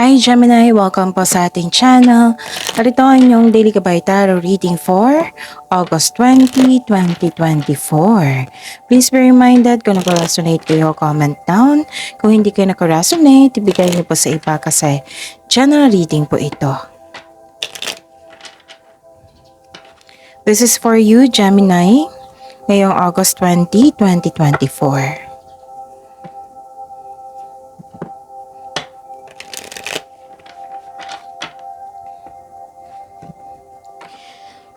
Hi Gemini! Welcome po sa ating channel. At ito ang inyong Daily Gabay Tarot reading for August 20, 2024. Please be reminded kung nag-resonate kayo, comment down. Kung hindi kayo nag-resonate, ibigay niyo po sa iba kasi general reading po ito. This is for you Gemini ngayong August 20, 2024.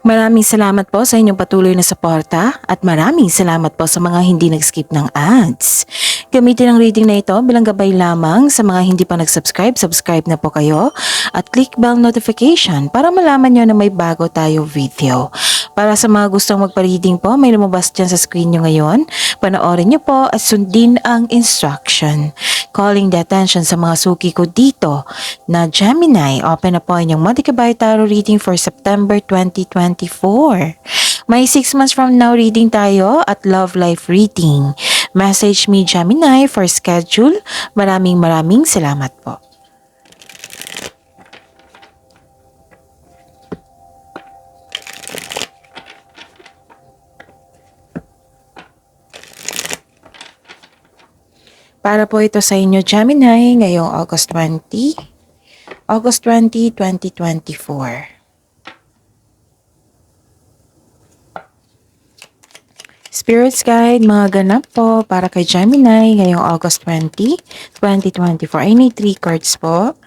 Maraming salamat po sa inyong patuloy na suporta at maraming salamat po sa mga hindi nag-skip ng ads. Gamitin ang reading na ito bilang gabay lamang sa mga hindi pa nag-subscribe, subscribe na po kayo at click bell notification para malaman nyo na may bago tayo video. Para sa mga gustong magpa-reading po, may lumabas dyan sa screen nyo ngayon. Panoorin nyo po at sundin ang instruction. Calling the attention sa mga suki ko dito na Gemini, open na po inyong Monthly Gabay Tarot reading for September 2024. May 6 months from now reading tayo at love life reading. Message me Gemini for schedule. Maraming salamat po. Para po ito sa inyo Gemini ngayong August 20, 2024. Spirits Guide, mga ganap po para kay Gemini ngayong August 20, 2024. I need 3 cards po.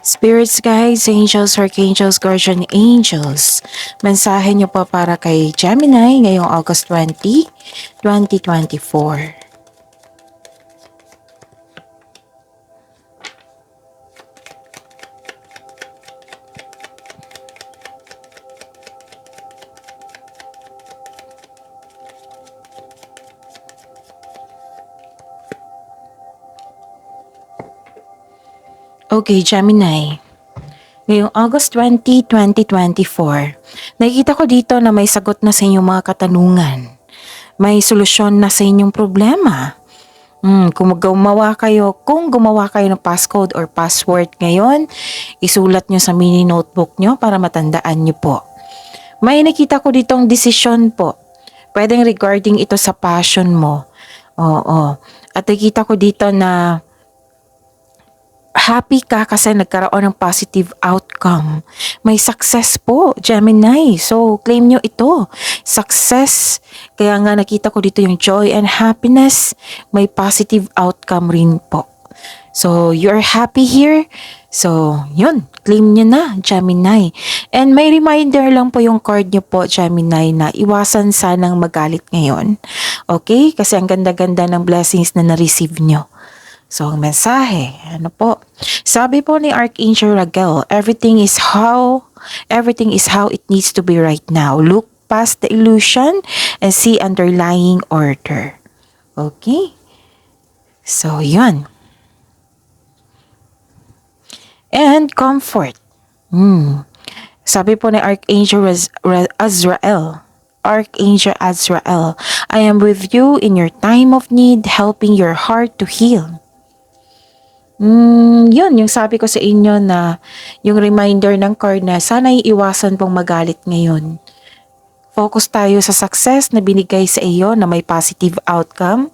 Spirits Guides, Angels, Archangels, Guardian Angels. Mensahe niyo po para kay Gemini ngayong August 20, 2024. Okay, Gemini. Ngayong August 20, 2024, nakikita ko dito na may sagot na sa inyong mga katanungan. May solusyon na sa inyong problema. Kung gumawa kayo ng passcode or password ngayon, isulat nyo sa mini notebook nyo para matandaan nyo po. May nakita ko ditong desisyon po. Pwedeng regarding ito sa passion mo. Oo. At nakita ko dito na happy ka kasi nagkaroon ng positive outcome. May success po, Gemini. So, claim nyo ito. Success. Kaya nga nakita ko dito yung joy and happiness. May positive outcome rin po. So, you're happy here. So, yun. Claim nyo na, Gemini. And may reminder lang po yung card nyo po, Gemini, na iwasan sanang magalit ngayon. Okay? Kasi ang ganda-ganda ng blessings na na-receive nyo. So, ang mensahe, ano po? Sabi po ni Archangel Raguel, everything is how it needs to be right now. Look past the illusion and see underlying order. Okay? So, yun. And comfort. Sabi po ni Archangel Azrael, I am with you in your time of need, helping your heart to heal. Yun, yung sabi ko sa inyo na yung reminder ng card na sana iiwasan pong magalit ngayon. Focus tayo sa success na binigay sa iyo na may positive outcome.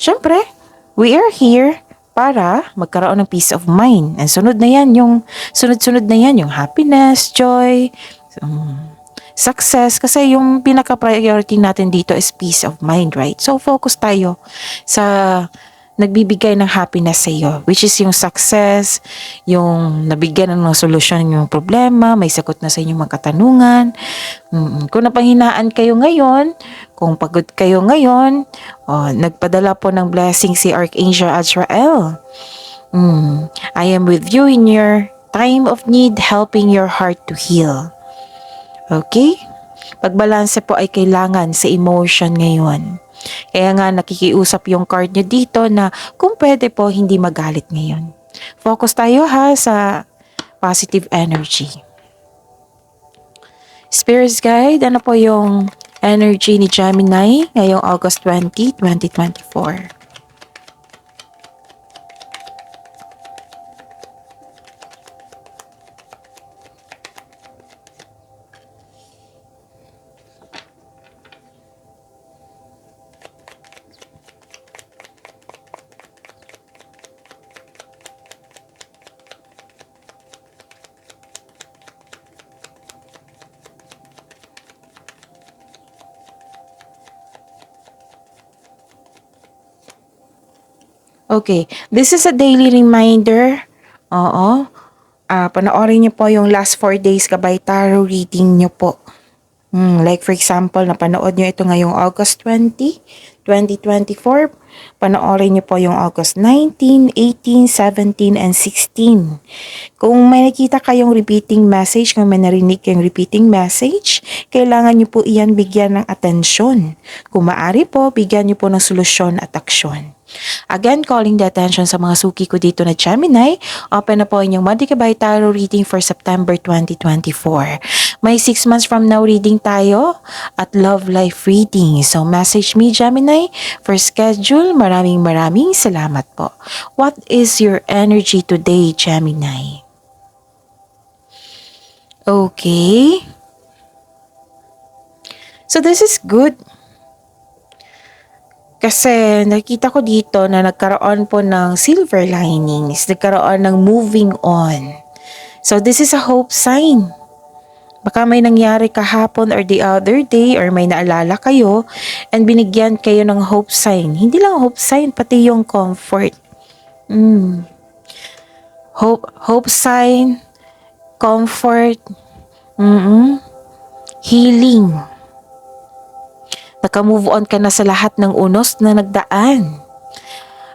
Siyempre, we are here para magkaroon ng peace of mind. And sunod na yan yung happiness, joy, success. Kasi yung pinaka-priority natin dito is peace of mind, right? So, focus tayo sa nagbibigay ng happiness sa iyo, which is yung success, yung nabigyan ng solusyon yung problema, may sagot na sa inyong mga katanungan. Kung napanghinaan kayo ngayon, kung pagod kayo ngayon, nagpadala po ng blessing si Archangel Azrael. I am with you in your time of need, helping your heart to heal. Okay? Pagbalanse po ay kailangan sa emotion ngayon. Kaya nga nakikiusap yung card nyo dito na kung pwede po hindi magalit ngayon. Focus tayo ha sa positive energy. Spirits Guide, ano po yung energy ni Gemini ngayong August 20, 2024? Okay, this is a daily reminder. Oo. Panoorin niyo po yung last 4 days kabay tarot reading niyo po. Like for example, napanood niyo ito ngayong August 20, 2024. Panoorin niyo po yung August 19, 18, 17, and 16. Kung may nakita kayong repeating message, kung may narinig kayong repeating message, kailangan niyo po iyan bigyan ng atensyon. Kung maaari po, bigyan niyo po ng solusyon at aksyon. Again, calling the attention sa mga suki ko dito na Gemini, open na po inyong Monthly Kabay Tarot reading for September 2024. May 6 months from now reading tayo at love life reading. So message me Gemini for schedule. Maraming salamat po. What is your energy today, Gemini? Okay. So this is good. Kasi nakita ko dito na nagkaroon po ng silver linings, nagkaroon ng moving on. So this is a hope sign. Baka may nangyari kahapon or the other day or may naalala kayo and binigyan kayo ng hope sign. Hindi lang hope sign, pati yung comfort. Hope sign, comfort, healing. Naka-move on ka na sa lahat ng unos na nagdaan.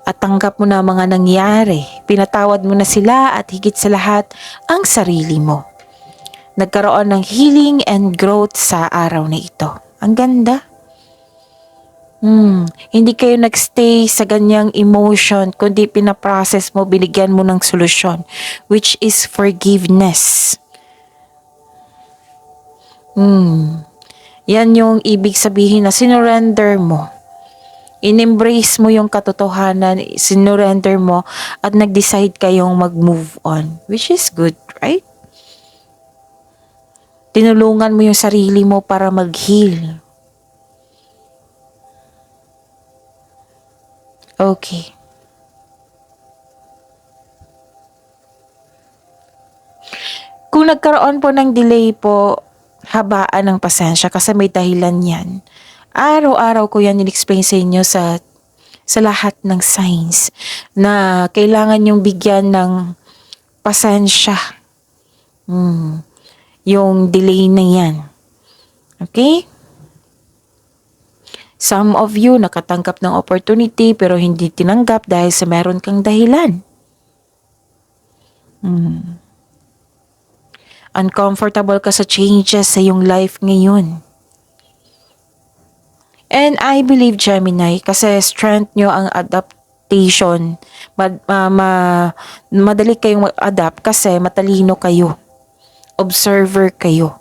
At tanggap mo na mga nangyari. Pinatawad mo na sila at higit sa lahat ang sarili mo. Nagkaroon ng healing and growth sa araw na ito. Ang ganda. Hindi kayo nagstay sa ganyang emotion, kundi pinaprocess mo, binigyan mo ng solusyon, which is forgiveness. Yan yung ibig sabihin na sinurrender mo. In-embrace mo yung katotohanan, sinurrender mo at nag-decide kayong mag-move on. Which is good, right? Tinulungan mo yung sarili mo para mag-heal. Okay. Kung nagkaroon po ng delay po, habaan ng pasensya kasi may dahilan yan. Araw-araw ko yan in-explain sa inyo sa lahat ng signs na kailangan yung bigyan ng pasensya. Yung delay na yan. Okay? Some of you nakatanggap ng opportunity pero hindi tinanggap dahil sa meron kang dahilan. Uncomfortable ka sa changes sa iyong life ngayon. And I believe Gemini, kasi strength nyo ang adaptation. Madali kayong mag-adapt kasi matalino kayo. Observer kayo.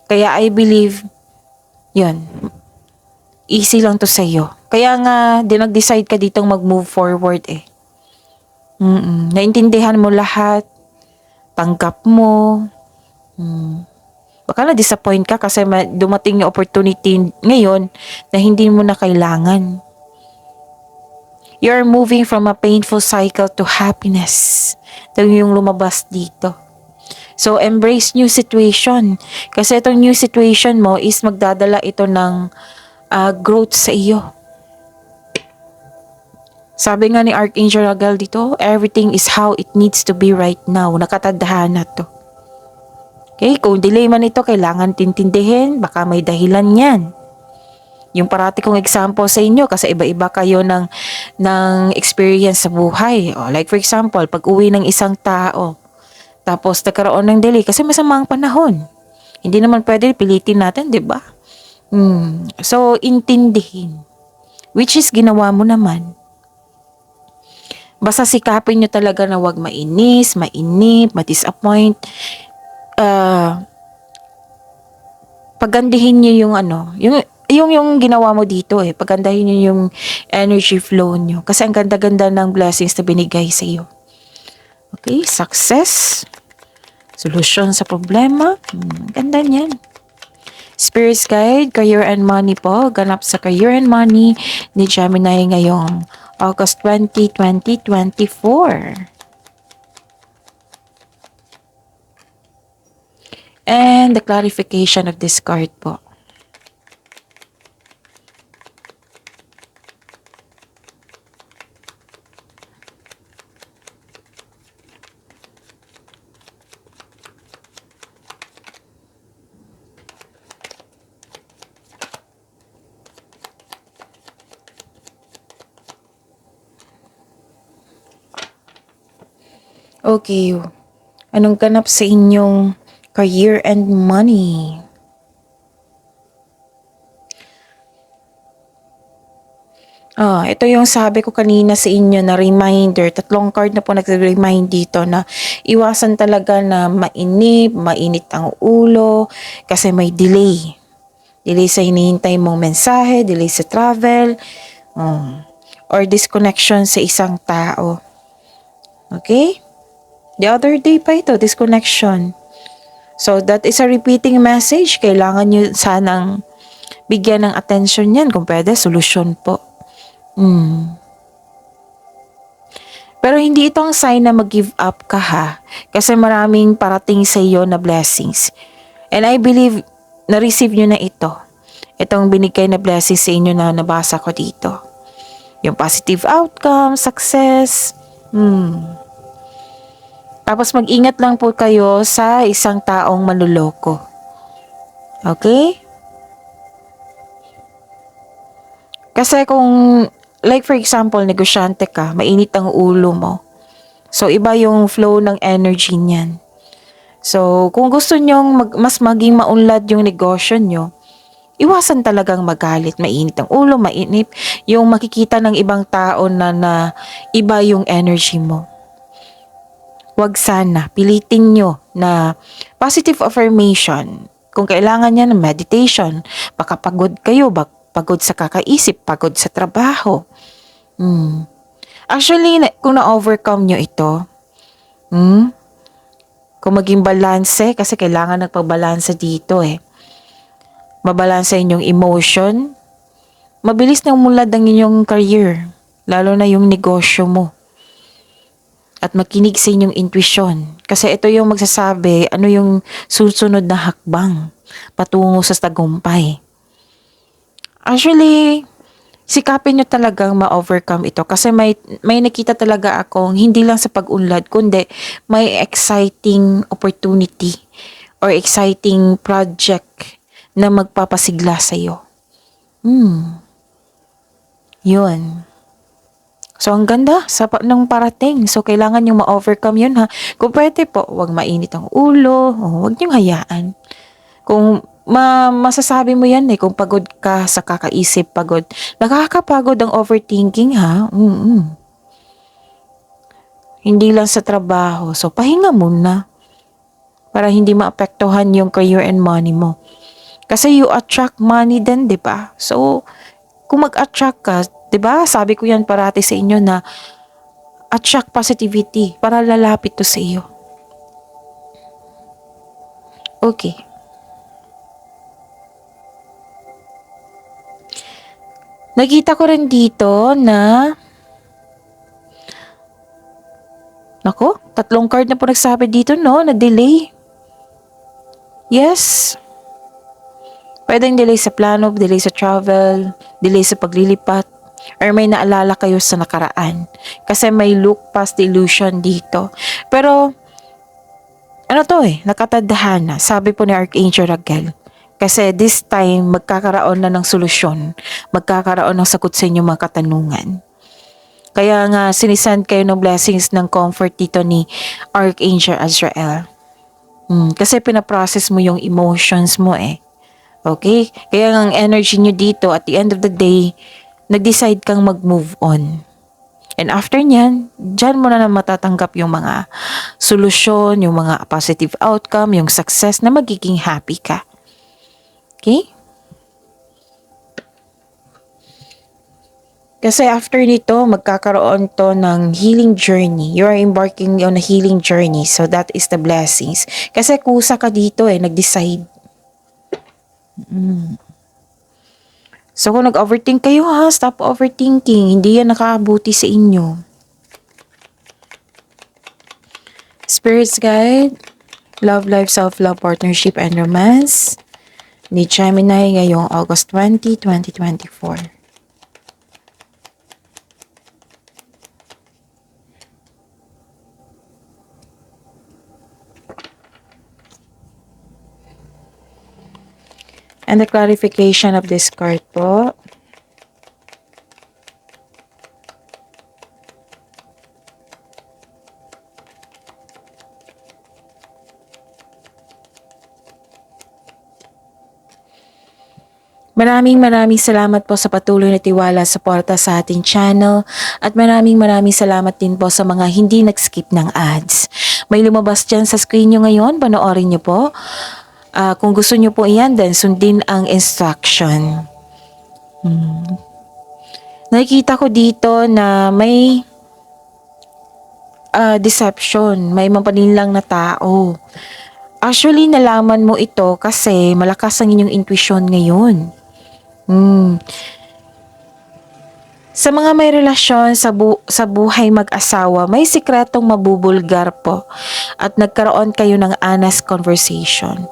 Kaya I believe, yun, easy lang to sa iyo. Kaya nga, nag-decide ka ditong mag-move forward eh. Naintindihan mo lahat. Tanggap mo. Baka na-disappoint ka kasi dumating yung opportunity ngayon na hindi mo na kailangan. You're moving from a painful cycle to happiness. Ito yung lumabas dito. So, embrace new situation. Kasi itong new situation mo is magdadala ito ng growth sa iyo. Sabi nga ni Archangel Ragal dito, everything is how it needs to be right now. Nakatadhana to. Okay, kung delay man ito, kailangan tintindihin, baka may dahilan yan. Yung parati kong example sa inyo, kasi iba-iba kayo ng experience sa buhay. O, like for example, pag uwi ng isang tao, tapos nagkaroon ng delay, kasi masama ang panahon. Hindi naman pwede pilitin natin, di ba? So, intindihin. Which is ginawa mo naman. Basta sikapin nyo talaga na wag mainis, mainip, ma-disappoint. Pagandahin nyo yung yung ginawa mo dito pagandahin nyo yung energy flow nyo. Kasi ang ganda-ganda ng blessings na binigay sa iyo. Okay, success, solution sa problema, ganda niyan. Spirits guide, career and money po. Ganap sa career and money ni Gemini ngayong August 20, 2024. And the clarification of this card po. Okay, anong ganap sa inyong career and money? Ito yung sabi ko kanina sa inyo na reminder. 3 card na po nag-remind dito na iwasan talaga na mainit ang ulo kasi may delay. Delay sa hinihintay mong mensahe, delay sa travel, or disconnection sa isang tao. Okay? The other day pa ito, disconnection. So, that is a repeating message. Kailangan nyo sanang bigyan ng attention yan. Kung pwede, solusyon po. Pero hindi ito ang sign na mag-give up ka ha. Kasi maraming parating sa iyo na blessings. And I believe, na-receive nyo na ito. Itong binigay na blessings sa inyo na nabasa ko dito. Yung positive outcome, success. Tapos mag-ingat lang po kayo sa isang taong manluloko. Okay? Kasi kung, like for example, negosyante ka, mainit ang ulo mo. So, iba yung flow ng energy niyan. So, kung gusto nyong mas maging maunlad yung negosyo nyo, iwasan talagang magalit, mainit ang ulo, mainip. Yung makikita ng ibang tao na iba yung energy mo. Wag sana, pilitin nyo na positive affirmation. Kung kailangan niya ng meditation, baka pagod kayo, pagod sa kakaisip, pagod sa trabaho. Actually, kung na-overcome nyo ito, kung maging balanse, kasi kailangan nagpabalanse dito mabalanse inyong emotion, mabilis na umulad ang inyong career, lalo na yung negosyo mo. At makinig sa inyong intuition. Kasi ito yung magsasabi, ano yung susunod na hakbang patungo sa tagumpay. Actually, sikapin nyo talagang ma-overcome ito. Kasi may nakita talaga akong hindi lang sa pag-unlad, kundi may exciting opportunity or exciting project na magpapasigla sa'yo. Yun. So, ang ganda ng parating. So, kailangan yung ma-overcome yun ha. Kung pwede po, huwag mainit ang ulo. Huwag niyong hayaan. Kung masasabi mo yan kung pagod ka sa kakaisip, pagod. Nakakapagod ang overthinking ha. Hindi lang sa trabaho. So, pahinga muna. Para hindi maapektuhan yung career and money mo. Kasi you attract money din, di ba? So, kung mag-attract ka, diba? Sabi ko yan parati sa inyo na attract positivity para lalapit to sa iyo. Okay. Nakita ko rin dito na 3 card na po nagsabi dito, no? Na delay. Yes. Pwedeng delay sa plano, delay sa travel, delay sa paglilipat. or may naalala kayo sa nakaraan. Kasi may look past illusion dito. Pero, ano to nakatadhana, sabi po ni Archangel Raguel. Kasi this time, magkakaroon na ng solusyon. Magkakaroon ng sagot sa inyong mga katanungan. Kaya nga, sinisend kayo ng blessings ng comfort dito ni Archangel Azrael. Kasi pinaprocess mo yung emotions mo Okay? Kaya ang energy nyo dito, at the end of the day, nag-decide kang mag-move on. And after nyan, dyan mo na matatanggap yung mga solusyon, yung mga positive outcome, yung success na magiging happy ka. Okay? Kasi after nito, magkakaroon to ng healing journey. You are embarking on a healing journey. So that is the blessings. Kasi kusa ka dito nag-decide. So kung nag-overthink kayo stop overthinking. Hindi yan nakakabuti sa inyo. Spirits Guide, Love Life, Self-Love, Partnership, and Romance ni Gemini ngayong August 20, 2024. And the clarification of this card po. Maraming salamat po sa patuloy na tiwala sa suporta sa ating channel at maraming salamat din po sa mga hindi nag-skip ng ads. May lumabas dyan sa screen nyo ngayon, panoorin nyo po. Kung gusto nyo po iyan, then sundin ang instruction. Nakikita ko dito na may deception, may mapaninlang na tao. Actually, nalaman mo ito kasi malakas ang inyong intuition ngayon. Sa mga may relasyon sa buhay mag-asawa, may sikretong mabubulgar po at nagkaroon kayo ng honest conversation.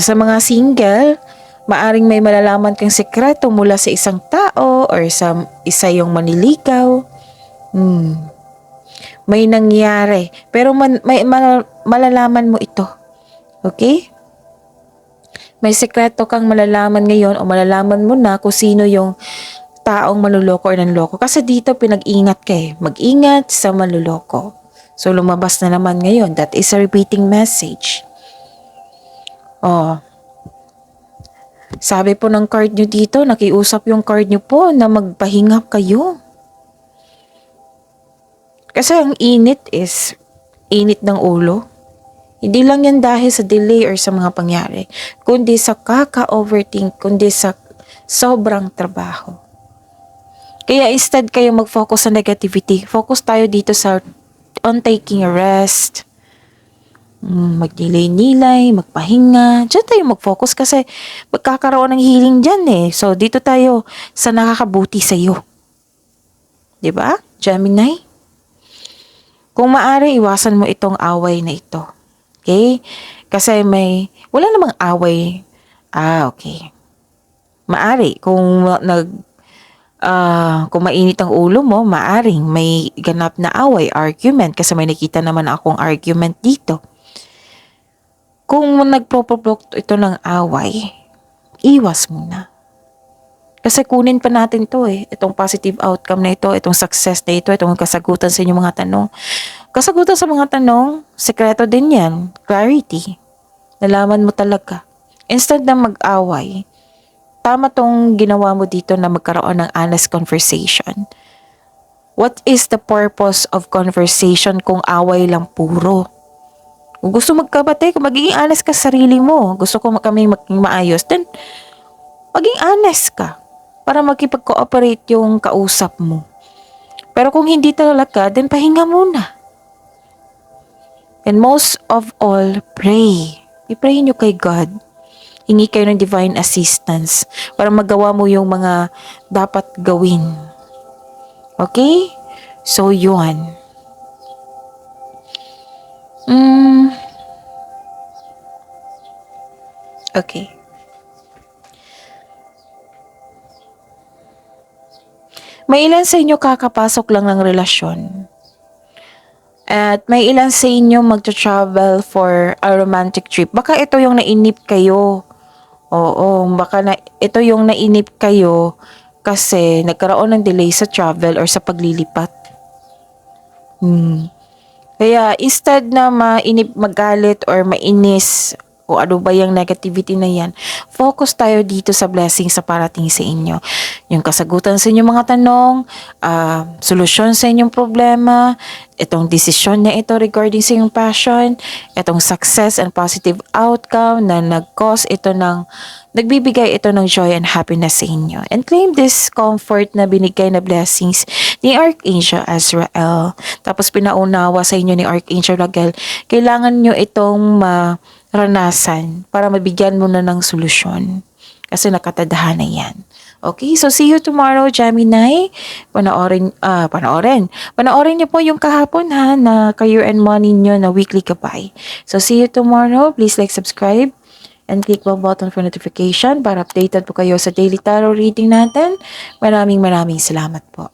Sa mga single, maaring may malalaman kang sikreto mula sa isang tao or sa isa yung maniligaw. May nangyari, pero malalaman mo ito. Okay? May sekreto kang malalaman ngayon o malalaman mo na kung sino yung taong manluloko or nanloko. Kasi dito pinag-ingat ka Mag-ingat sa manluloko. So lumabas na naman ngayon. That is a repeating message. Sabi po ng card nyo dito, nakiusap yung card nyo po na magpahinga kayo. Kasi ang init is init ng ulo. Hindi lang yan dahil sa delay or sa mga pangyari, kundi sa kaka-overthink, kundi sa sobrang trabaho. Kaya instead kayo mag-focus sa negativity, focus tayo dito on taking a rest, magnilay-nilay, magpahinga. Diyan tayo mag-focus kasi magkakaroon ng healing dyan So dito tayo sa nakakabuti sa iyo. Diba, Gemini? Kung maaari, iwasan mo itong away na ito. Okay? Kasi wala namang away. Okay. Maari, kung mainit ang ulo mo, maaring may ganap na away, argument, kasi may nakita naman akong argument dito. Kung nagpropokto ito ng away, iwas muna. Kasi kunin pa natin to itong positive outcome na ito, itong success na ito, itong kasagutan sa inyong mga tanong. Kasagutan sa mga tanong, sekreto din yan, clarity. Nalaman mo talaga. Instead na mag-away, tama tong ginawa mo dito na magkaroon ng honest conversation. What is the purpose of conversation kung away lang puro? Kung gusto magkabate, kung magiging honest ka sa sarili mo, gusto ko kami maging maayos, then maging honest ka para makipag-cooperate yung kausap mo. Pero kung hindi talaga, then pahinga muna. And most of all, pray. I-pray nyo kay God. Hingi kayo ng divine assistance para magawa mo yung mga dapat gawin. Okay? So, yun. Okay. May ilan sa inyo kakapasok lang ng relasyon. At may ilan sa inyo magta-travel for a romantic trip. Baka ito yung nainip kayo. Oo, baka ito yung nainip kayo kasi nagkaroon ng delay sa travel or sa paglilipat. Kaya instead na magalit or mainis o ano ba yung negativity na yan, focus tayo dito sa blessings sa parating sa inyo. Yung kasagutan sa inyong mga tanong, solusyon sa inyong problema, itong desisyon na ito regarding sa inyong passion, itong success and positive outcome na nagbibigay ito ng joy and happiness sa inyo. And claim this comfort na binigay na blessings ni Archangel Azrael. Tapos pinaunawa sa inyo ni Archangel Raguel, kailangan nyo itong maranasan para mabigyan mo na ng solusyon. Kasi nakatadahan na yan. Okay, so see you tomorrow, Gemini. Panoorin niyo po yung kahapon ha, na career and money niyo na weekly gabay. So see you tomorrow. Please like, subscribe, and click the button for notification para updated po kayo sa daily tarot reading natin. Maraming salamat po.